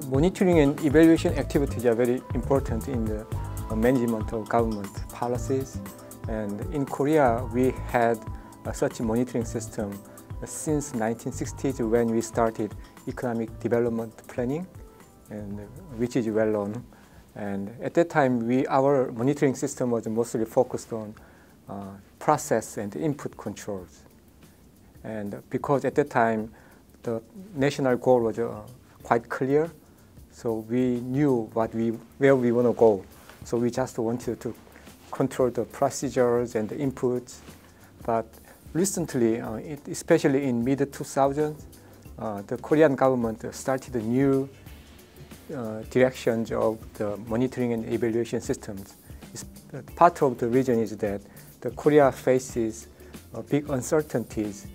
Monitoring and evaluation activities are very important in the management of government policies. And in Korea, we had such a monitoring system since 1960s when we started economic development planning, and which is well known. And at that time, our monitoring system was mostly focused on process and input controls. And because at that time, the national goal was quite clear, so we knew where we want to go. So we just wanted to control the procedures and the inputs. But recently, especially in mid-2000s, the Korean government started a new directions of the monitoring and evaluation systems. Part of the reason is that Korea faces big uncertainties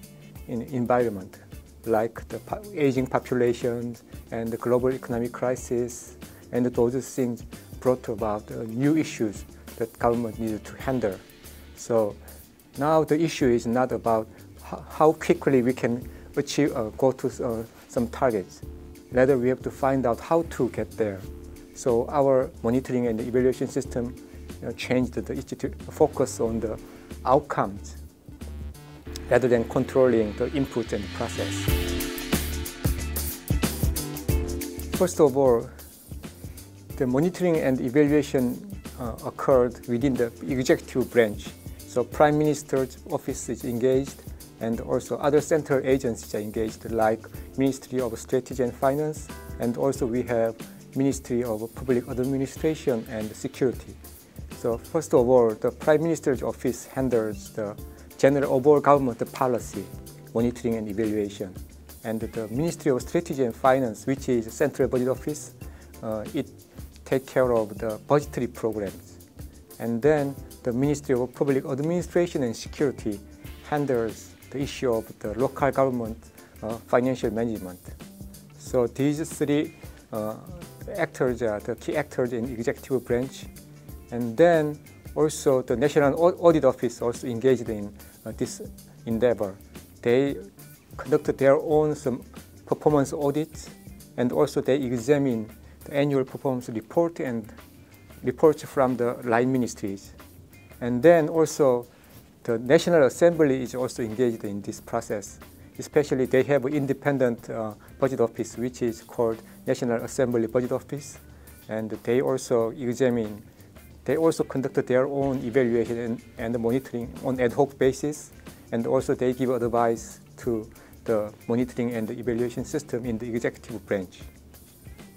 in environment, like the aging populations and the global economic crisis, and those things brought about new issues that government needed to handle. So now the issue is not about how quickly we can achieve go to some targets. Rather, we have to find out how to get there. So our monitoring and evaluation system changed the institute focus on the outcomes rather than controlling the input and process. First of all, the monitoring and evaluation occurred within the executive branch. So Prime Minister's office is engaged, and also other central agencies are engaged, like Ministry of Strategy and Finance, and also we have Ministry of Public Administration and Security. So first of all, the Prime Minister's office handles the general overall government policy, monitoring and evaluation. And the Ministry of Strategy and Finance, which is a central budget office, it takes care of the budgetary programs. And then the Ministry of Public Administration and Security handles the issue of the local government financial management. So these three actors are the key actors in executive branch. And then also the National Audit Office also engaged in this endeavor. They conducted their own some performance audits, and also they examine the annual performance report and reports from the line ministries. And then also the National Assembly is also engaged in this process. Especially they have an independent budget office, which is called National Assembly Budget Office. And they also conducted their own evaluation and monitoring on ad hoc basis. And also they give advice to the monitoring and the evaluation system in the executive branch.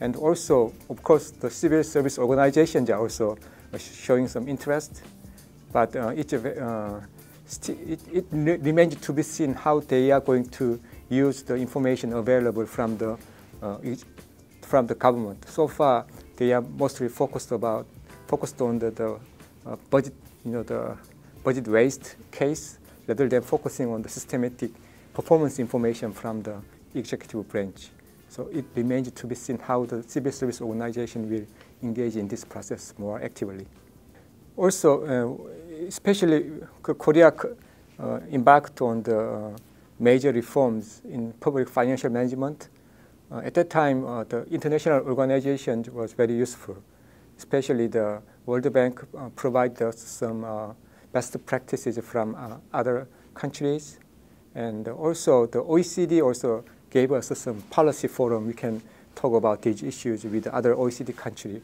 And also, of course, the civil service organizations are also showing some interest, but it remains to be seen how they are going to use the information available from the government. So far, they are mostly focused on the budget, the budget waste case, rather than focusing on the systematic performance information from the executive branch. So it remains to be seen how the civil service organization will engage in this process more actively. Also, especially Korea embarked on the major reforms in public financial management. At that time, the international organization was very useful. Especially the World Bank provided some best practices from other countries. And also the OECD also gave us some policy forum. We can talk about these issues with other OECD country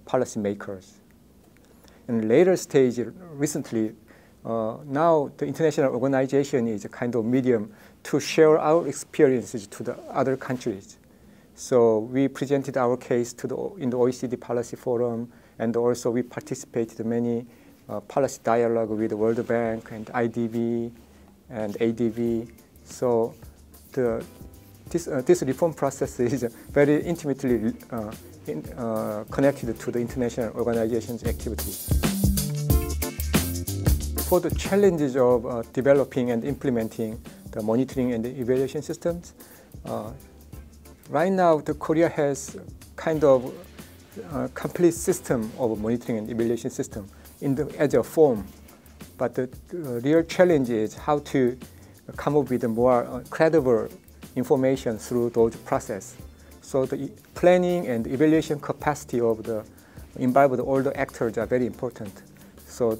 policymakers. In later stage, recently, now the international organization is a kind of medium to share our experiences to the other countries. So we presented our case in the OECD policy forum, and also we participated in many policy dialogue with the World Bank and IDB and ADB. So this reform process is very intimately connected to the international organization's activity. For the challenges of developing and implementing the monitoring and the evaluation systems, right now Korea has kind of complete system of monitoring and evaluation system as a form. But the real challenge is how to come up with a more credible information through those processes. So the planning and evaluation capacity of the involved all the actors are very important. So,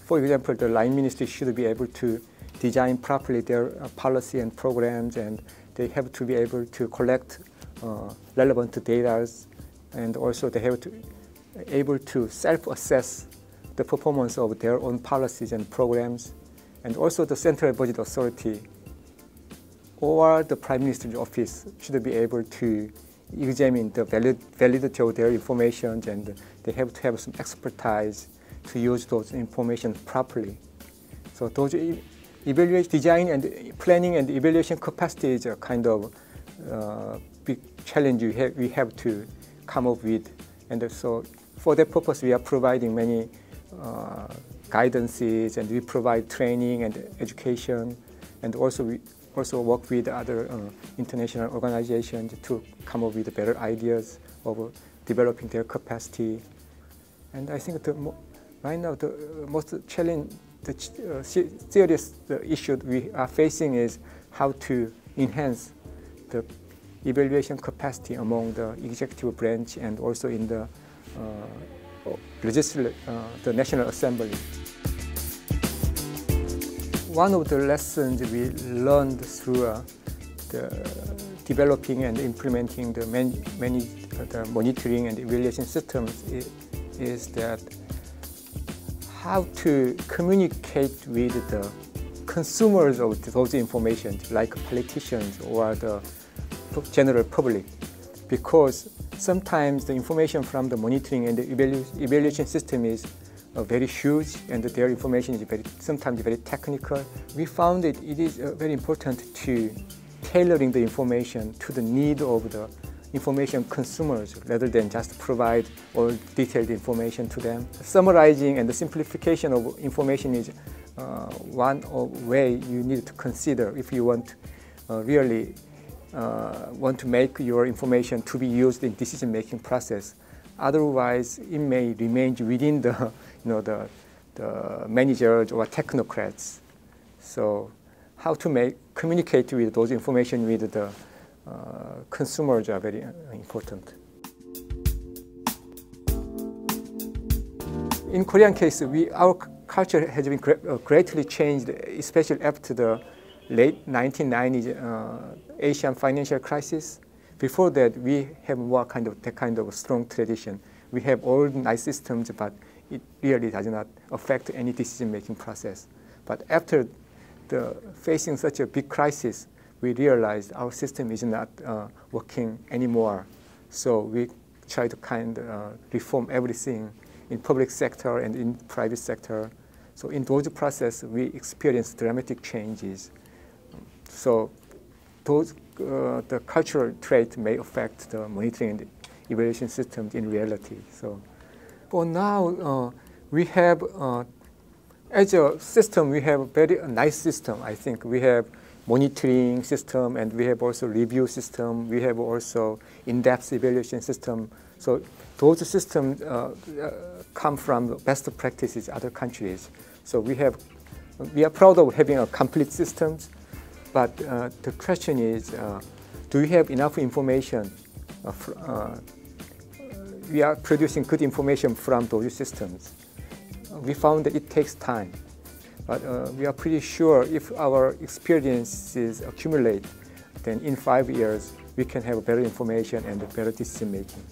for example, the line ministry should be able to design properly their policy and programs, and they have to be able to collect relevant data, and also they have to able to self-assess the performance of their own policies and programs, and also the Central Budget Authority or the Prime Minister's office should be able to examine the validity of their information, and they have to have some expertise to use those information properly. So those evaluation, design and planning and evaluation capacity is a kind of big challenge we have to come up with. And so for that purpose, we are providing many guidances, and we provide training and education, and also we also work with other international organizations to come up with better ideas of developing their capacity. And I think right now the most challenge, serious issue we are facing is how to enhance the evaluation capacity among the executive branch and also in the the National Assembly. One of the lessons we learned through developing and implementing the monitoring and evaluation systems is that how to communicate with the consumers of those information, like politicians or the general public, because sometimes the information from the monitoring and the evaluation system is very huge, and their information is sometimes very technical. We found that it is very important to tailoring the information to the need of the information consumers rather than just provide all detailed information to them. Summarizing and the simplification of information is one way you need to consider if you want really want to make your information to be used in decision-making process. Otherwise, it may remain within the the managers or technocrats. So, how to communicate with those information with the consumers are very important. In Korean case, our culture has been greatly changed, especially after the late 1990s Asian financial crisis. Before that, we have more that kind of strong tradition. We have all nice systems, but it really does not affect any decision-making process. But after facing such a big crisis, we realized our system is not working anymore. So we try to reform everything in public sector and in private sector. So in those processes, we experienced dramatic changes. So the cultural trait may affect the monitoring and evaluation systems in reality. So for now, we have, as a system, we have a very nice system. I think we have monitoring system, and we have also review system. We have also in-depth evaluation system. So those systems come from best practices in other countries. So we are proud of having a complete systems. But the question is, do we have enough information? We are producing good information from those systems. We found that it takes time. But we are pretty sure if our experiences accumulate, then in 5 years, we can have better information and better decision making.